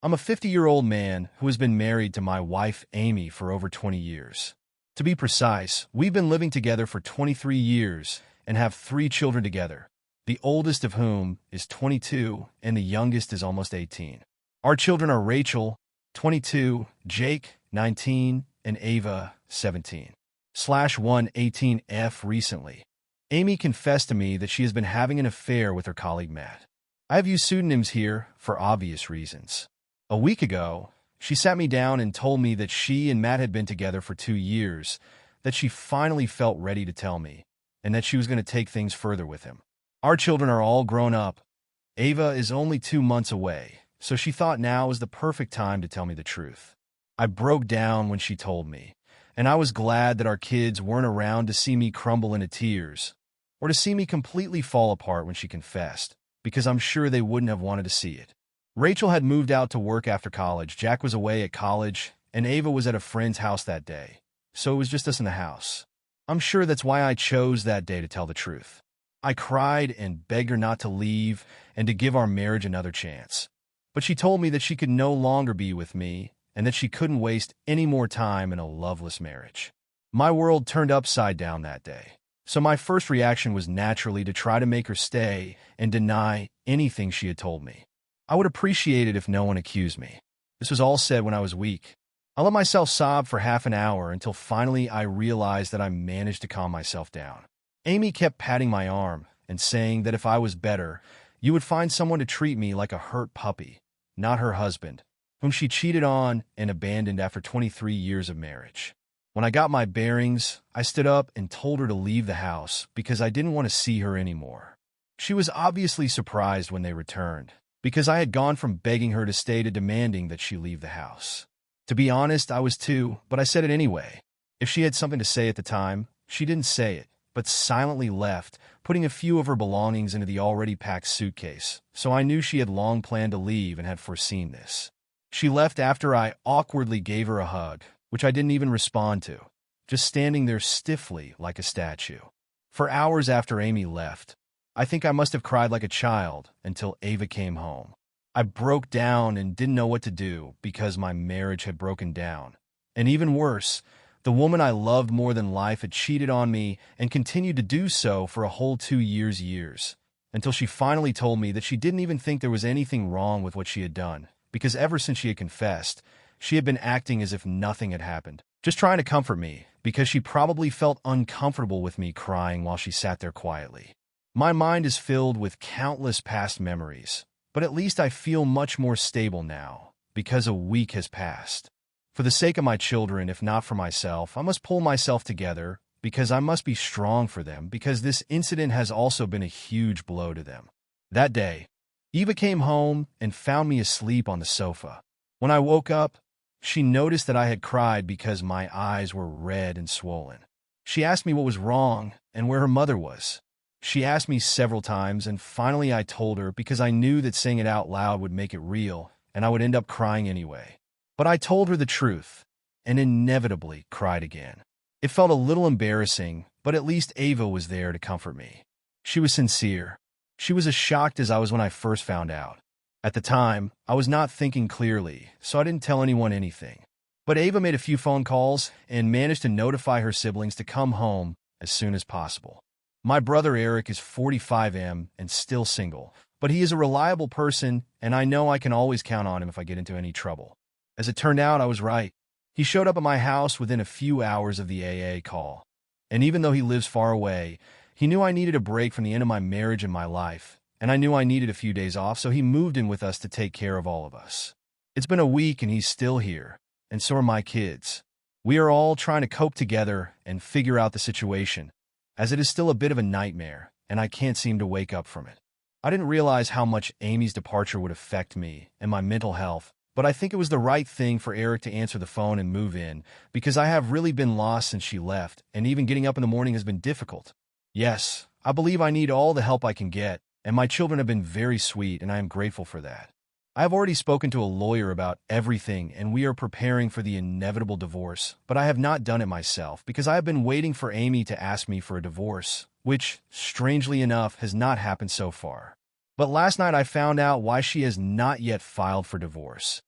I'm a 50-year-old man who has been married to my wife, Amy, for over 20 years. To be precise, we've been living together for 23 years and have 3 children together, the oldest of whom is 22 and the youngest is almost 18. Our children are Rachel, 22, Jake, 19, and Ava, 17. /1 18F recently. Amy confessed to me that she has been having an affair with her colleague Matt. I have used pseudonyms here for obvious reasons. A week ago, she sat me down and told me that she and Matt had been together for 2 years, that she finally felt ready to tell me, and that she was going to take things further with him. Our children are all grown up. Ava is only 2 months away, so she thought now was the perfect time to tell me the truth. I broke down when she told me, and I was glad that our kids weren't around to see me crumble into tears, or to see me completely fall apart when she confessed, because I'm sure they wouldn't have wanted to see it. Rachel had moved out to work after college, Jack was away at college, and Ava was at a friend's house that day, so it was just us in the house. I'm sure that's why I chose that day to tell the truth. I cried and begged her not to leave and to give our marriage another chance. But she told me that she could no longer be with me and that she couldn't waste any more time in a loveless marriage. My world turned upside down that day, so my first reaction was naturally to try to make her stay and deny anything she had told me. I would appreciate it if no one accused me. This was all said when I was weak. I let myself sob for half an hour until finally I realized that I managed to calm myself down. Amy kept patting my arm and saying that if I was better, you would find someone to treat me like a hurt puppy, not her husband, whom she cheated on and abandoned after 23 years of marriage. When I got my bearings, I stood up and told her to leave the house because I didn't want to see her anymore. She was obviously surprised when they returned, because I had gone from begging her to stay to demanding that she leave the house. To be honest, I was too, but I said it anyway. If she had something to say at the time, she didn't say it, but silently left, putting a few of her belongings into the already packed suitcase, so I knew she had long planned to leave and had foreseen this. She left after I awkwardly gave her a hug, which I didn't even respond to, just standing there stiffly like a statue. For hours after Amy left, I think I must have cried like a child until Ava came home. I broke down and didn't know what to do because my marriage had broken down. And even worse, the woman I loved more than life had cheated on me and continued to do so for a whole 2 years, until she finally told me that she didn't even think there was anything wrong with what she had done, because ever since she had confessed, she had been acting as if nothing had happened, just trying to comfort me, because she probably felt uncomfortable with me crying while she sat there quietly. My mind is filled with countless past memories, but at least I feel much more stable now, because a week has passed. For the sake of my children, if not for myself, I must pull myself together, because I must be strong for them, because this incident has also been a huge blow to them. That day, Eva came home and found me asleep on the sofa. When I woke up, she noticed that I had cried because my eyes were red and swollen. She asked me what was wrong and where her mother was. She asked me several times, and finally I told her because I knew that saying it out loud would make it real, and I would end up crying anyway. But I told her the truth, and inevitably cried again. It felt a little embarrassing, but at least Ava was there to comfort me. She was sincere. She was as shocked as I was when I first found out. At the time, I was not thinking clearly, so I didn't tell anyone anything. But Ava made a few phone calls and managed to notify her siblings to come home as soon as possible. My brother Eric is 45M and still single, but he is a reliable person, and I know I can always count on him if I get into any trouble. As it turned out, I was right. He showed up at my house within a few hours of the AA call. And even though he lives far away, he knew I needed a break from the end of my marriage and my life, and I knew I needed a few days off, so he moved in with us to take care of all of us. It's been a week and he's still here, and so are my kids. We are all trying to cope together and figure out the situation, as it is still a bit of a nightmare, and I can't seem to wake up from it. I didn't realize how much Amy's departure would affect me and my mental health, but I think it was the right thing for Eric to answer the phone and move in, because I have really been lost since she left, and even getting up in the morning has been difficult. Yes, I believe I need all the help I can get, and my children have been very sweet, and I am grateful for that. I have already spoken to a lawyer about everything, and we are preparing for the inevitable divorce, but I have not done it myself because I have been waiting for Amy to ask me for a divorce, which, strangely enough, has not happened so far. But last night I found out why she has not yet filed for divorce.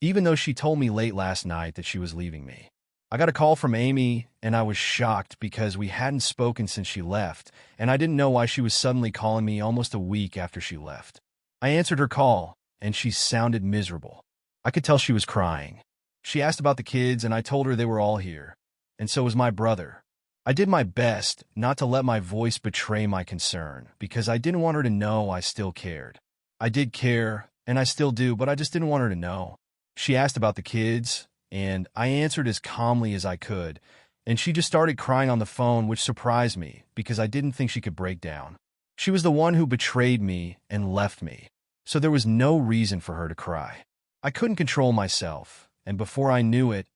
even though she told me late last night that she was leaving me. I got a call from Amy, and I was shocked because we hadn't spoken since she left, and I didn't know why she was suddenly calling me almost a week after she left. I answered her call, and she sounded miserable. I could tell she was crying. She asked about the kids, and I told her they were all here, and so was my brother. I did my best not to let my voice betray my concern, because I didn't want her to know I still cared. I did care, and I still do, but I just didn't want her to know. She asked about the kids, and I answered as calmly as I could, and she just started crying on the phone, which surprised me, because I didn't think she could break down. She was the one who betrayed me and left me, so there was no reason for her to cry. I couldn't control myself, and before I knew it,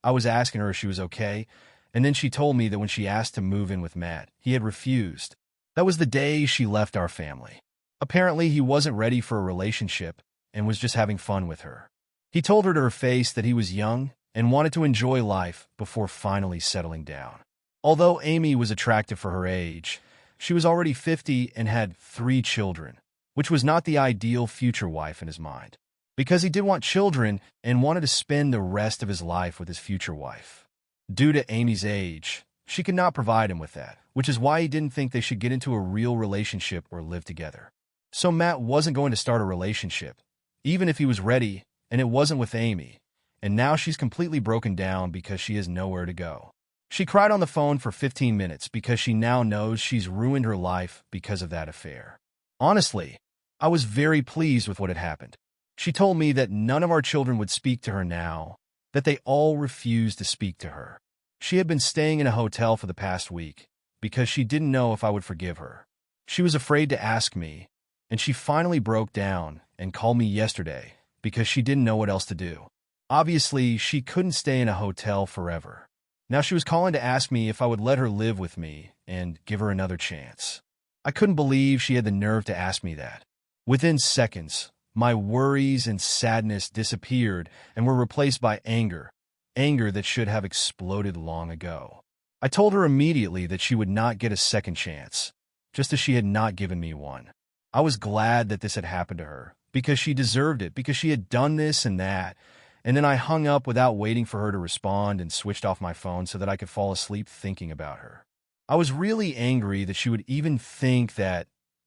I was asking her if she was okay, and then she told me that when she asked to move in with Matt, he had refused. That was the day she left our family. Apparently, he wasn't ready for a relationship and was just having fun with her. He told her to her face that he was young and wanted to enjoy life before finally settling down. Although Amy was attractive for her age, she was already 50 and had 3 children, which was not the ideal future wife in his mind, because he did want children and wanted to spend the rest of his life with his future wife. Due to Amy's age, she could not provide him with that, which is why he didn't think they should get into a real relationship or live together. So Matt wasn't going to start a relationship, even if he was ready, and it wasn't with Amy, and now she's completely broken down because she has nowhere to go. She cried on the phone for 15 minutes because she now knows she's ruined her life because of that affair. Honestly, I was very pleased with what had happened. She told me that none of our children would speak to her now, that they all refused to speak to her. She had been staying in a hotel for the past week because she didn't know if I would forgive her. She was afraid to ask me, and she finally broke down and called me yesterday because she didn't know what else to do. Obviously, she couldn't stay in a hotel forever. Now she was calling to ask me if I would let her live with me and give her another chance. I couldn't believe she had the nerve to ask me that. Within seconds, my worries and sadness disappeared and were replaced by anger that should have exploded long ago. I told her immediately that she would not get a second chance, just as she had not given me one. I was glad that this had happened to her, because she deserved it, because she had done this and that, and then I hung up without waiting for her to respond and switched off my phone so that I could fall asleep thinking about her. I was really angry that she would even think that,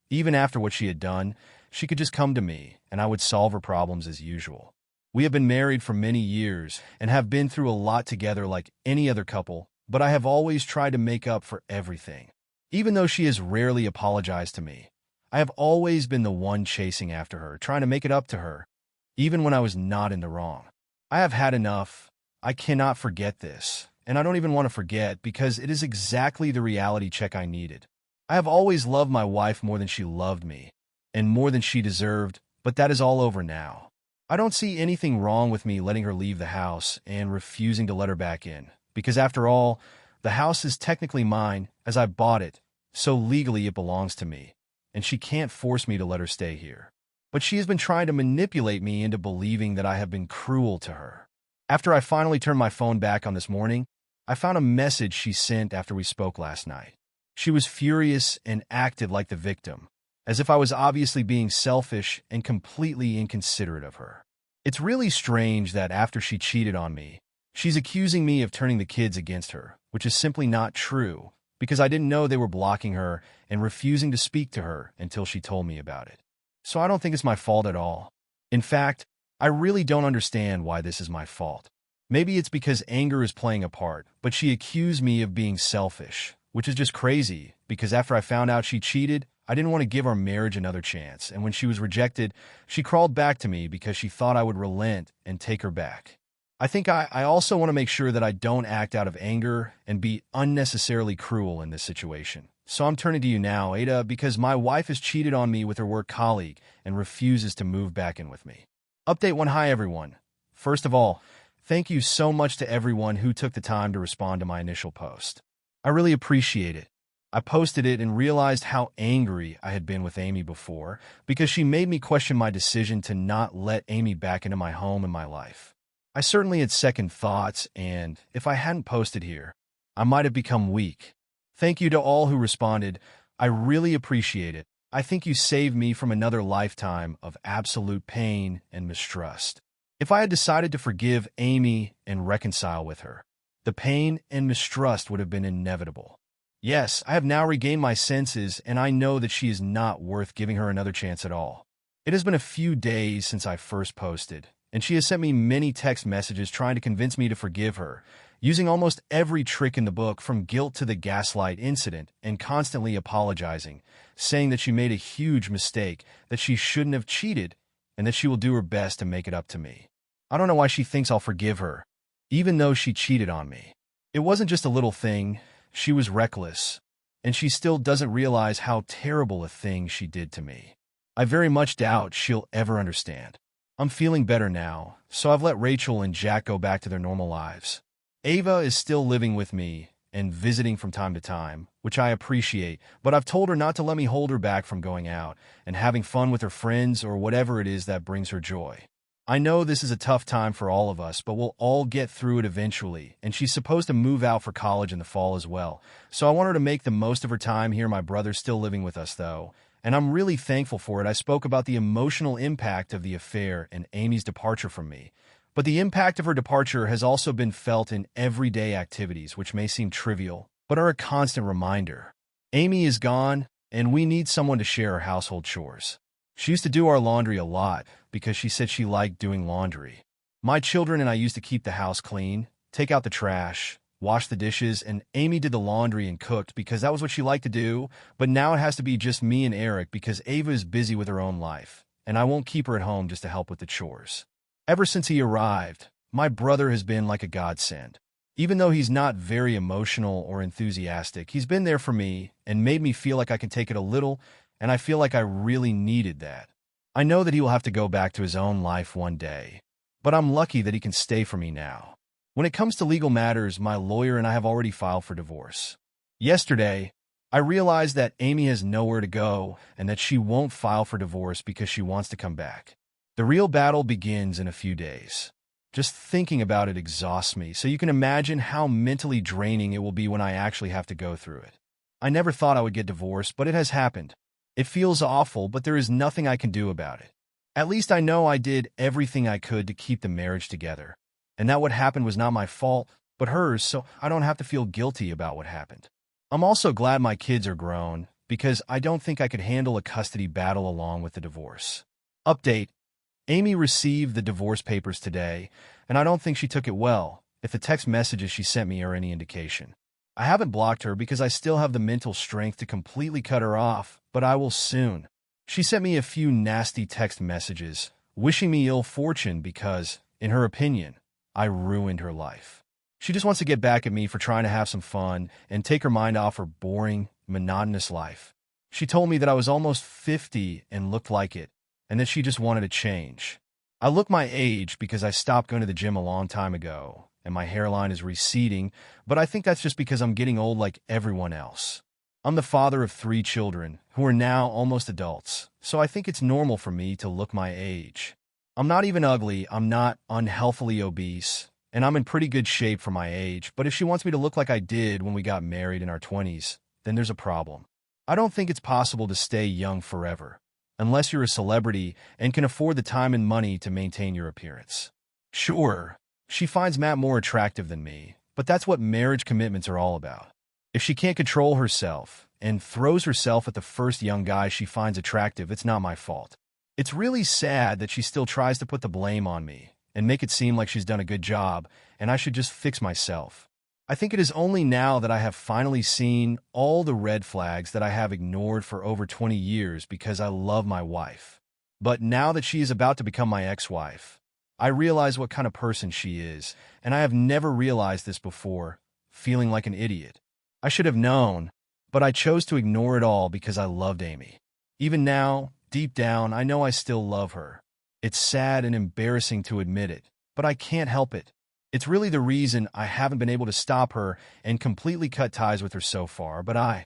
even after what she had done, she could just come to me and I would solve her problems as usual. We have been married for many years and have been through a lot together like any other couple, but I have always tried to make up for everything. Even though she has rarely apologized to me, I have always been the one chasing after her, trying to make it up to her, even when I was not in the wrong. I have had enough. I cannot forget this, and I don't even want to forget because it is exactly the reality check I needed. I have always loved my wife more than she loved me, and more than she deserved, but that is all over now. I don't see anything wrong with me letting her leave the house and refusing to let her back in, because after all, the house is technically mine as I bought it, so legally it belongs to me, and she can't force me to let her stay here. But she has been trying to manipulate me into believing that I have been cruel to her. After I finally turned my phone back on this morning, I found a message she sent after we spoke last night. She was furious and acted like the victim, as if I was obviously being selfish and completely inconsiderate of her. It's really strange that after she cheated on me, she's accusing me of turning the kids against her, which is simply not true, because I didn't know they were blocking her and refusing to speak to her until she told me about it. So I don't think it's my fault at all. In fact, I really don't understand why this is my fault. Maybe it's because anger is playing a part, but she accused me of being selfish, which is just crazy, because after I found out she cheated, I didn't want to give our marriage another chance, and when she was rejected, she crawled back to me because she thought I would relent and take her back. I think I also want to make sure that I don't act out of anger and be unnecessarily cruel in this situation. So I'm turning to you now, Ada, because my wife has cheated on me with her work colleague and refuses to move back in with me. Update 1. Hi, everyone. First of all, thank you so much to everyone who took the time to respond to my initial post. I really appreciate it. I posted it and realized how angry I had been with Amy before because she made me question my decision to not let Amy back into my home and my life. I certainly had second thoughts, and if I hadn't posted here, I might have become weak. Thank you to all who responded. I really appreciate it. I think you saved me from another lifetime of absolute pain and mistrust. If I had decided to forgive Amy and reconcile with her, the pain and mistrust would have been inevitable. Yes, I have now regained my senses, and I know that she is not worth giving her another chance at all. It has been a few days since I first posted, and she has sent me many text messages trying to convince me to forgive her, using almost every trick in the book from guilt to the gaslight incident, and constantly apologizing, saying that she made a huge mistake, that she shouldn't have cheated, and that she will do her best to make it up to me. I don't know why she thinks I'll forgive her, even though she cheated on me. It wasn't just a little thing, she was reckless, and she still doesn't realize how terrible a thing she did to me. I very much doubt she'll ever understand. I'm feeling better now, so I've let Rachel and Jack go back to their normal lives. Ava is still living with me and visiting from time to time, which I appreciate, but I've told her not to let me hold her back from going out and having fun with her friends or whatever it is that brings her joy. I know this is a tough time for all of us, but we'll all get through it eventually, and she's supposed to move out for college in the fall as well, so I want her to make the most of her time here. My brother's still living with us, though, and I'm really thankful for it. I spoke about the emotional impact of the affair and Amy's departure from me, but the impact of her departure has also been felt in everyday activities, which may seem trivial, but are a constant reminder. Amy is gone, and we need someone to share our household chores. She used to do our laundry a lot because she said she liked doing laundry. My children and I used to keep the house clean, take out the trash, wash the dishes, and Amy did the laundry and cooked because that was what she liked to do, but now it has to be just me and Eric because Ava is busy with her own life, and I won't keep her at home just to help with the chores. Ever since he arrived, my brother has been like a godsend. Even though he's not very emotional or enthusiastic, he's been there for me and made me feel like I can take it a little, and I feel like I really needed that. I know that he will have to go back to his own life one day, but I'm lucky that he can stay for me now. When it comes to legal matters, my lawyer and I have already filed for divorce. Yesterday, I realized that Amy has nowhere to go and that she won't file for divorce because she wants to come back. The real battle begins in a few days. Just thinking about it exhausts me, so you can imagine how mentally draining it will be when I actually have to go through it. I never thought I would get divorced, but it has happened. It feels awful, but there is nothing I can do about it. At least I know I did everything I could to keep the marriage together, and that what happened was not my fault, but hers, so I don't have to feel guilty about what happened. I'm also glad my kids are grown, because I don't think I could handle a custody battle along with the divorce. Update: Amy received the divorce papers today, and I don't think she took it well, if the text messages she sent me are any indication. I haven't blocked her because I still have the mental strength to completely cut her off, but I will soon. She sent me a few nasty text messages, wishing me ill fortune because, in her opinion, I ruined her life. She just wants to get back at me for trying to have some fun and take her mind off her boring, monotonous life. She told me that I was almost 50 and looked like it, and that she just wanted to change. I look my age because I stopped going to the gym a long time ago, and my hairline is receding, but I think that's just because I'm getting old like everyone else. I'm the father of 3 children, who are now almost adults, so I think it's normal for me to look my age. I'm not even ugly, I'm not unhealthily obese, and I'm in pretty good shape for my age, but if she wants me to look like I did when we got married in our 20s, then there's a problem. I don't think it's possible to stay young forever, unless you're a celebrity and can afford the time and money to maintain your appearance. Sure, she finds Matt more attractive than me, but that's what marriage commitments are all about. If she can't control herself and throws herself at the first young guy she finds attractive, it's not my fault. It's really sad that she still tries to put the blame on me and make it seem like she's done a good job and I should just fix myself. I think it is only now that I have finally seen all the red flags that I have ignored for over 20 years because I love my wife. But now that she is about to become my ex-wife, I realize what kind of person she is, and I have never realized this before, feeling like an idiot. I should have known, but I chose to ignore it all because I loved Amy. Even now, deep down, I know I still love her. It's sad and embarrassing to admit it, but I can't help it. It's really the reason I haven't been able to stop her and completely cut ties with her so far, but I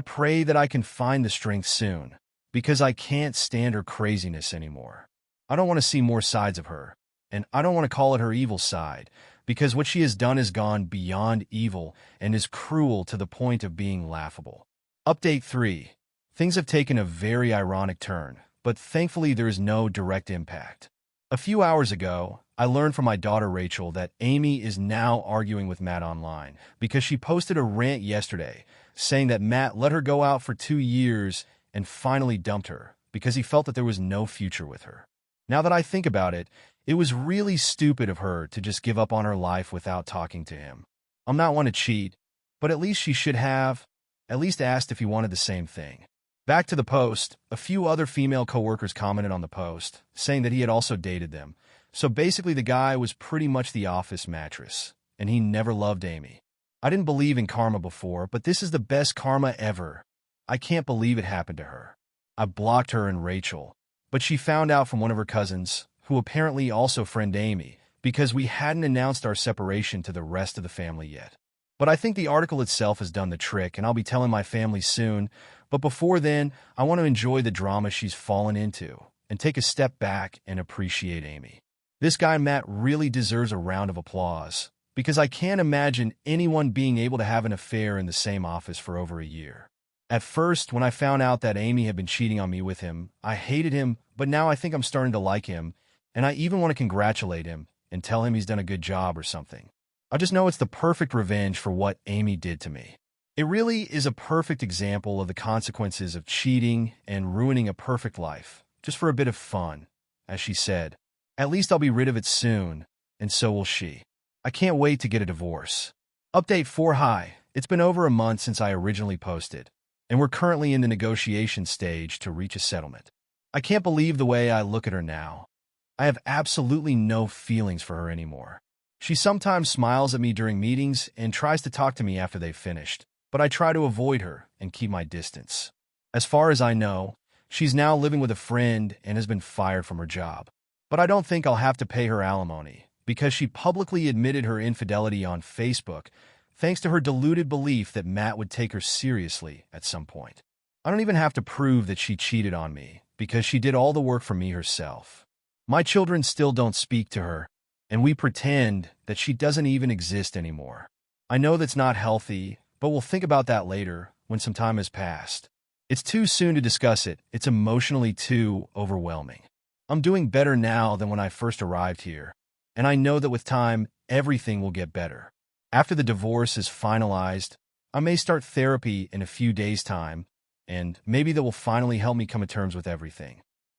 pray that I can find the strength soon, because I can't stand her craziness anymore. I don't want to see more sides of her, and I don't want to call it her evil side, because what she has done has gone beyond evil and is cruel to the point of being laughable. Update 3. Things have taken a very ironic turn, but thankfully there is no direct impact. A few hours ago, I learned from my daughter Rachel that Amy is now arguing with Matt online because she posted a rant yesterday saying that Matt let her go out for 2 years and finally dumped her because he felt that there was no future with her. Now that I think about it, it was really stupid of her to just give up on her life without talking to him. I'm not one to cheat, but at least she should have at least asked if he wanted the same thing. Back to the post, a few other female coworkers commented on the post, saying that he had also dated them. So basically the guy was pretty much the office mattress, and he never loved Amy. I didn't believe in karma before, but this is the best karma ever. I can't believe it happened to her. I blocked her and Rachel, but she found out from one of her cousins, who apparently also friend Amy, because we hadn't announced our separation to the rest of the family yet. But I think the article itself has done the trick, and I'll be telling my family soon. But before then, I want to enjoy the drama she's fallen into and take a step back and appreciate Amy. This guy Matt really deserves a round of applause, because I can't imagine anyone being able to have an affair in the same office for over a year. At first, when I found out that Amy had been cheating on me with him, I hated him, but now I think I'm starting to like him, and I even want to congratulate him and tell him he's done a good job or something. I just know it's the perfect revenge for what Amy did to me. It really is a perfect example of the consequences of cheating and ruining a perfect life, just for a bit of fun. As she said, "At least I'll be rid of it soon, and so will she. I can't wait to get a divorce." Update 4. Hi, it's been over a month since I originally posted, and we're currently in the negotiation stage to reach a settlement. I can't believe the way I look at her now. I have absolutely no feelings for her anymore. She sometimes smiles at me during meetings and tries to talk to me after they've finished, but I try to avoid her and keep my distance. As far as I know, she's now living with a friend and has been fired from her job. But I don't think I'll have to pay her alimony, because she publicly admitted her infidelity on Facebook, thanks to her deluded belief that Matt would take her seriously at some point. I don't even have to prove that she cheated on me, because she did all the work for me herself. My children still don't speak to her, and we pretend that she doesn't even exist anymore. I know that's not healthy, but we'll think about that later when some time has passed. It's too soon to discuss it. It's emotionally too overwhelming. I'm doing better now than when I first arrived here, and I know that with time, everything will get better. After the divorce is finalized, I may start therapy in a few days' time, and maybe that will finally help me come to terms with everything.